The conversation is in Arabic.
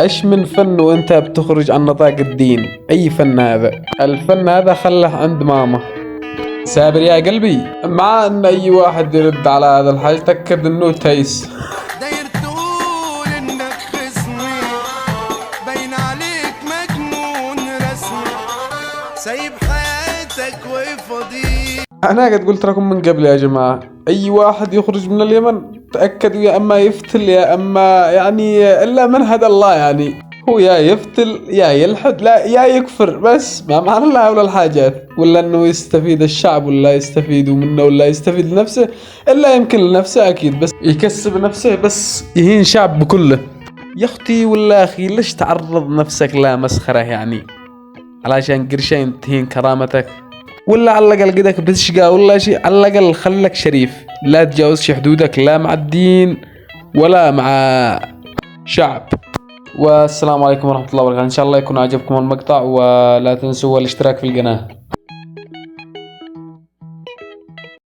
ايش من فن وانت بتخرج عن نطاق الدين؟ اي فن هذا؟ الفن هذا خله عند ماما. سابر يا قلبي، مع ان اي واحد يرد على هذا الحاج تأكد انه تيس. داير تقول انك خصمي، باين عليك مجنون رسمي، سايب حياتك وفضيل. انا قد قلت لكم من قبل يا جماعة، اي واحد يخرج من اليمن تأكدوا يا اما يفتل يا اما يعني الا من هدى الله، يعني هو يا يفتل يا يلحد لا يا يكفر، بس ما معنى الله ولا الحاجات، ولا انه يستفيد الشعب ولا يستفيدوا منه ولا يستفيد لنفسه، الا يمكن لنفسه اكيد، بس يكسب نفسه بس يهين شعب بكله. يا اختي ولا اخي ليش تعرض نفسك لا مسخرة يعني علشان قرشين تهين كرامتك؟ ولا على الاقل قدك بتشقى ولا شيء، على الاقل خلك شريف، لا تجاوزش حدودك لا مع الدين ولا مع شعب. والسلام عليكم ورحمة الله وبركاته. ان شاء الله يكون عجبكم المقطع، ولا تنسوا الاشتراك في القناة.